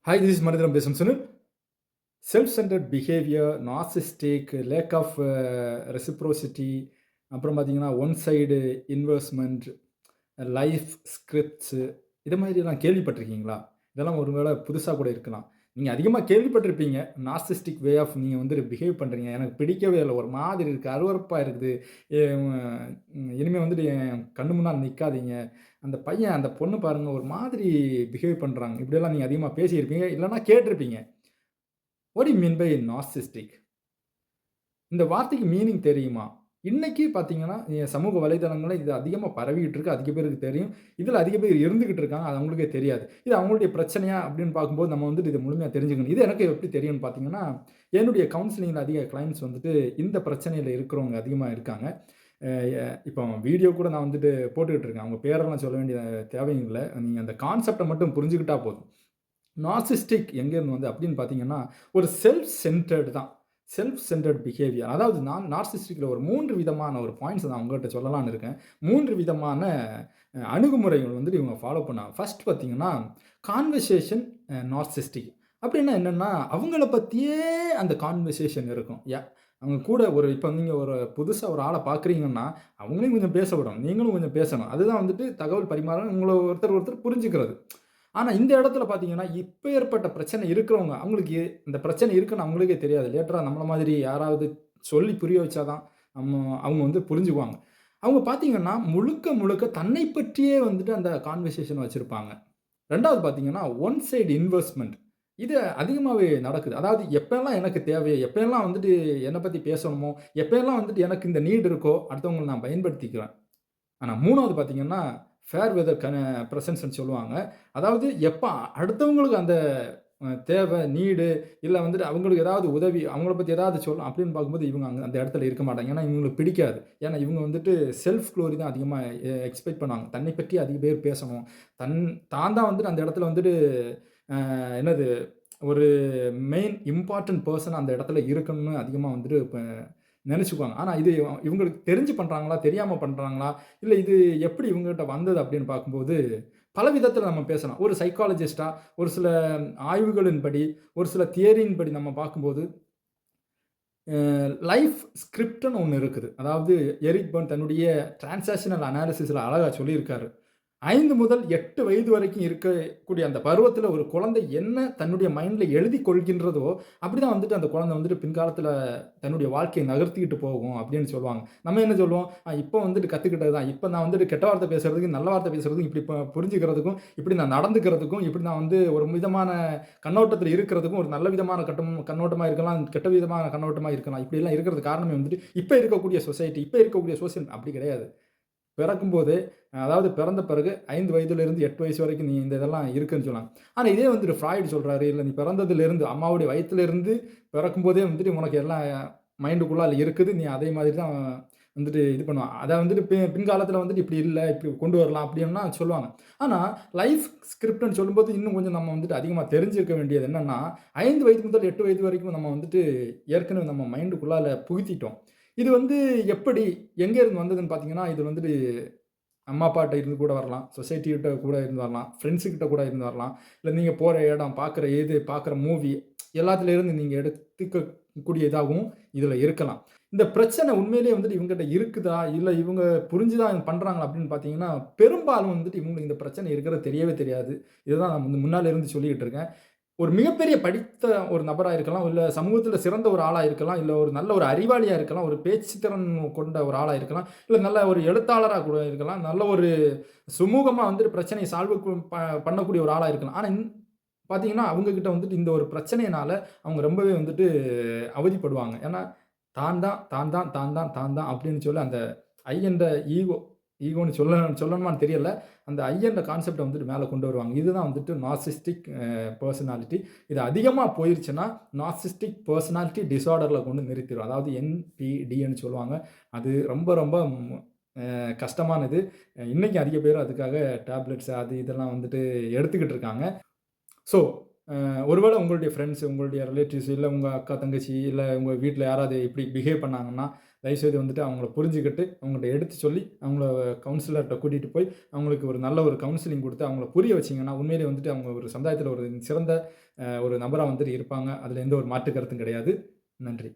Hi, this is Manidharam பேசும் Sunil. Self centred behaviour, narcissistic, lack of reciprocity, அப்புறம் பார்த்தீங்கன்னா, one side investment, life scripts இது மாதிரிலாம் கேள்விப்பட்டிருக்கீங்களா? இதெல்லாம் ஒரு வேள புதுசா கூட இருக்கலாம். நீங்க அதிகமா கேள்விப்பட்டிருப்பீங்க. நார்சிஸ்டிக் வே ஆஃப் நீங்க வந்து பிஹேவ் பண்றீங்க. எனக்கு பிடிக்கவே இல்ல. ஒரு மாதிரி இருக்கு. அருவருப்பா இருக்குது. எ இனிமே வந்துட்டு என் கண்ணு முன்னால நிக்காதீங்க. அந்த பையன், அந்த பொண்ணு பாருங்க ஒரு மாதிரி பிஹேவ் பண்றாங்க. இப்படியெல்லாம் நீங்க அதிகமா பேசியிருப்பீங்க. இல்லன்னா கேட்டிருப்பீங்க. What you mean by narcissistic? இந்த வார்த்தைக்கு மீனிங் தெரியுமா? இன்னைக்கு பார்த்தீங்கன்னா, சமூக வலைதளங்கள்ல இது அதிகமா பரவிட்டு இருக்கு. அதிக பேருக்கு தெரியும். இதுல அதிக பேர் இருந்துகிட்டு இருக்காங்க. அது அவங்களுக்கே தெரியாது. இது அவங்களுடைய பிரச்சனையா அப்படின்னு பார்க்கும்போது, நம்ம வந்துட்டு இத முழுமையா தெரிஞ்சுக்கணும். இது எனக்கு எப்படி தெரியும்னு பார்த்தீங்கன்னா, என்னுடைய கவுன்சிலிங்ல அதிக கிளையன்ட்ஸ் வந்துட்டு இந்த பிரச்சனையில இருக்கிறவங்க அதிகமா இருக்காங்க. அ எ இப்போ வீடியோ கூட நான் வந்துட்டு போட்டுக்கிட்டு இருக்கேன். அவங்க பேரெல்லாம் சொல்ல வேண்டிய தேவையும் இல்ல. நீங்க அந்த கான்செப்ட்ட மட்டும் புரிஞ்சுக்கிட்டா போதும். நார்சிஸ்டிக் எங்கேருந்து வந்து அப்படின்னு பார்த்தீங்கன்னா, ஒரு செல்ஃப் சென்டர்டு தான். Self centred behaviour. அதாவது நான் நார்சிஸ்டிக்ல ஒரு 3 விதமான ஒரு பாயிண்ட்ஸ் நான் உங்ககிட்ட சொல்லலாம்னு இருக்கேன். 3 விதமான அணுகுமுறைகள் வந்துட்டு இவங்க ஃபாலோ பண்ணாங்க. ஃபர்ஸ்ட் பார்த்தீங்கன்னா, கான்வர்சேஷன் நார்சிஸ்டிக். அப்படின்னா என்னன்னா, அவங்கள பத்தியே அந்த கான்வர்சேஷன் இருக்கும். அவங்க கூட இப்ப நீங்க புதுசா ஒரு ஆள பார்க்குறீங்கன்னா, அவங்களையும் கொஞ்சம் பேச விடணும். நீங்களும் கொஞ்சம் பேசணும். அதுதான் வந்துட்டு தகவல் பரிமாறம் உங்கள ஒருத்தர் புரிஞ்சுக்கிறது. ஆனா, இந்த இடத்துல பார்த்தீங்கன்னா, இப்பேற்பட்ட பிரச்சனை இருக்கிறவங்க, அவங்களுக்கு இந்த பிரச்சனை இருக்குன்னு அவங்களுக்கே தெரியாது. லேட்டரா நம்மள மாதிரி யாராவது சொல்லி புரிய வச்சா தான், அவங்க வந்து புரிஞ்சுக்குவாங்க. அவங்க பார்த்தீங்கன்னா, முழுக்க முழுக்க தன்னை பற்றியே வந்துட்டு அந்த கான்வர்சேஷன் வச்சிருப்பாங்க. 2வது பார்த்தீங்கன்னா, ஒன் சைடு இன்வெஸ்ட்மென்ட். இது அதிகமாவே நடக்குது. அதாவது எப்பலாம் எனக்கு தேவையோ, எப்பலாம் வந்துட்டு என்ன பத்தி பேசணுமோ, எப்பலாம் வந்துட்டு எனக்கு இந்த நீட் இருக்கோ, அடுத்தவங்கள நான் பயன்படுத்திக்குவேன். ஆனா 3வது பார்த்தீங்கன்னா, ஃபேர் வெதர் பிரசன்ஸ்ன்னு சொல்லுவாங்க. அதாவது எப்ப அடுத்தவங்களுக்கு அந்த தேவை, நீடு இல்ல வந்துட்டு அவங்களுக்கு ஏதாவது உதவி, அவங்கள பத்தி ஏதாவது சொல்லணும் அப்படின்னு பார்க்கும்போது, இவங்க அந்த இடத்துல இருக்க மாட்டாங்க. ஏன்னா இவங்களுக்கு பிடிக்காது. ஏன்னா இவங்க வந்துட்டு செல்ஃப் குளோரி தான் அதிகமா எக்ஸ்பெக்ட் பண்ணுவாங்க. தன்னை பற்றி அதிக பேர் பேசணும். தன் தான் தான் வந்துட்டு அந்த இடத்துல வந்துட்டு என்னது ஒரு மெயின் இம்பார்ட்டன்ட் பெர்சன் அந்த இடத்துல இருக்கணும்னு அதிகமா வந்துட்டு நெனச்சுக்குவாங்க. ஆனா இது இவங்களுக்கு தெரிஞ்சு பண்றாங்களா? தெரியாம பண்றாங்களா? இல்ல இது எப்படி இவங்ககிட்ட வந்தது அப்படின்னு பார்க்கும்போது, பல விதத்தில நம்ம பேசலாம். ஒரு சைக்காலஜிஸ்ட்டா ஒரு சில ஆய்வுகளின்படி, ஒரு சில தியரியின்படி நம்ம பார்க்கும்போது, லைஃப் ஸ்கிரிப்ட்ன்னு ஒண்ணு இருக்குது. அதாவது எரிக் பர்ன் தன்னுடைய டிரான்சாக்ஷனல் அனாலிசிஸ்ல அழகா சொல்லியிருக்காரு. 5 முதல் 8 வயது வரைக்கும் இருக்கக்கூடிய அந்த பருவத்தில ஒரு குழந்தை என்ன தன்னுடைய மைண்ட்ல எழுதிக் கொள்கின்றதோ, அப்படிதான் வந்துட்டு அந்த குழந்தை வந்துட்டு பின்காலத்தில தன்னுடைய வாழ்க்கைய நகர்த்திக்கிட்டு போகும் அப்படின்னு சொல்லுவாங்க. நம்ம என்ன சொல்லுவோம், இப்ப வந்துட்டு கத்துக்கிட்டது தான். இப்ப நான் வந்துட்டு கெட்ட வார்த்தை பேசுறதுக்கும், நல்ல வார்த்தை பேசுறதுக்கும், இப்படி புரிஞ்சுக்கிறதுக்கும், இப்படி நான் நடந்துக்கிறதுக்கும், இப்படி நான் வந்து ஒரு விதமான கண்ணோட்டத்தில இருக்கிறதுக்கும், ஒரு நல்ல விதமான கண்ணோட்டமா இருக்கலாம், கெட்ட விதமான கண்ணோட்டமா இருக்கலாம். இப்படியெல்லாம் இருக்கிறதுக்கு காரணமே வந்துட்டு, இப்ப இருக்கக்கூடிய சொசைட்டி, இப்ப இருக்கக்கூடிய சோசியல் அப்படி கிடையாது. பிறக்கும்போதே அதாவது பிறந்த பிறகு 5 வயதிலிருந்து 8 வயசு வரைக்கும் நீ இந்த இதெல்லாம் இருக்குன்னு சொன்னாங்க. ஆனா இதே வந்துட்டு ஃப்ராய்ட் சொல்றாரு, இல்ல நீ பிறந்ததிலிருந்து அம்மாவுடைய வயித்திலிருந்து பிறக்கும்போதே வந்துட்டு உனக்கு எல்லாம் மைண்டுக்குள்ள இருக்குது. நீ அதே மாதிரி தான் வந்துட்டு இது பண்ணுவான். அத வந்துட்டு பின்காலத்தில வந்துட்டு இப்படி இல்ல, இப்படி கொண்டு வரலாம் அப்படின்னா சொல்லுவாங்க. ஆனா லைஃப் ஸ்கிரிப்ட்ன்னு சொல்லும்போது இன்னும் கொஞ்சம் நம்ம வந்துட்டு அதிகமா தெரிஞ்சிருக்க வேண்டியது என்னன்னா, 5 வயது முதல் 8 வயது வரைக்கும் நம்ம வந்துட்டு ஏற்கனவே நம்ம மைண்டுக்குள்ளால புகுத்திட்டோம். இது வந்து எப்படி, எங்க இருந்து வந்ததுன்னு பார்த்தீங்கன்னா, இது வந்துட்டு அம்மா, அப்பாட்ட இருந்து கூட வரலாம். சொசைட்டி கிட்ட கூட இருந்து வரலாம். ஃப்ரெண்ட்ஸ் கிட்ட கூட இருந்து வரலாம். இல்ல நீங்க போற இடம், பார்க்குற மூவி எல்லாத்துல இருந்து நீங்க எடுத்துக்கக்கூடிய இதாகவும் இதுல இருக்கலாம். இந்த பிரச்சனை உண்மையிலேயே வந்துட்டு இவங்ககிட்ட இருக்குதா? இல்ல இவங்க புரிஞ்சு தான் பண்றாங்களா? அப்படின்னு பார்த்தீங்கன்னா, பெரும்பாலும் வந்துட்டு இவங்களுக்கு இந்த பிரச்சனை இருக்கிறது தெரியவே தெரியாது. இதுதான் நான் முன்னால இருந்து சொல்லிக்கிட்டு இருக்கேன். ஒரு மிகப்பெரிய படித்த ஒரு நபரா இருக்கலாம். இல்ல சமூகத்தில சிறந்த ஒரு ஆளா இருக்கலாம். இல்ல ஒரு நல்ல ஒரு அறிவாளியா இருக்கலாம். ஒரு பேச்சு திறன் கொண்ட ஒரு ஆளா இருக்கலாம். இல்ல நல்ல ஒரு எழுத்தாளரா கூட இருக்கலாம். நல்ல ஒரு சுமூகமா வந்துட்டு பிரச்சனைய சால்வ் பண்ணக்கூடிய ஒரு ஆளா இருக்கலாம். ஆனா பார்த்தீங்கன்னா, அவங்க கிட்ட வந்துட்டு இந்த ஒரு பிரச்சனையினால அவங்க ரொம்பவே வந்துட்டு அவதிப்படுவாங்க. ஏன்னா, தான் தான் அப்படின்னு சொல்லி அந்த ஐ என்ற ஈகோ ஈகோன்னு சொல்லணுமான்னு தெரியல. அந்த ஐ என்ற கான்செப்ட்ட வந்துட்டு மேல கொண்டு வருவாங்க. இதுதான் வந்துட்டு நார்சிஸ்டிக் பெர்சனாலிட்டி. இது அதிகமா போயிருச்சுன்னா, நார்சிஸ்டிக் பெர்சனாலிட்டி டிஸார்டர்ல கொண்டு நிறுத்திரும். அதாவது என்பிடின்னு சொல்லுவாங்க. அது ரொம்ப ரொம்ப கஷ்டமானது. இன்னைக்கும் அதிக பேர் அதுக்காக டேப்லெட்ஸ் அது இதெல்லாம் வந்துட்டு எடுத்துக்கிட்டு இருக்காங்க. ஸோ, ஒருவேள உங்களுடைய ஃப்ரெண்ட்ஸ், உங்களுடைய ரிலேட்டிவ்ஸ், இல்ல உங்க அக்கா, தங்கச்சி, இல்ல உங்க வீட்ல யாராவது இப்படி பிஹேவ் பண்ணாங்கன்னா, தயவுசெய்து வந்துட்டு அவங்கள புரிஞ்சுகிட்டு, அவங்கள்ட்ட எடுத்து சொல்லி, அவங்கள கவுன்சிலர்ட்ட கூட்டிட்டு போய், அவங்களுக்கு ஒரு நல்ல ஒரு கவுன்சிலிங் குடுத்து, அவங்கள புரிய வச்சீங்கன்னா, உண்மையிலேயே வந்துட்டு அவங்க ஒரு சமுதாயத்தில ஒரு சிறந்த ஒரு நபரா வந்துட்டு இருப்பாங்க. அதில எந்த ஒரு மாற்று கருத்தும் கிடையாது. நன்றி.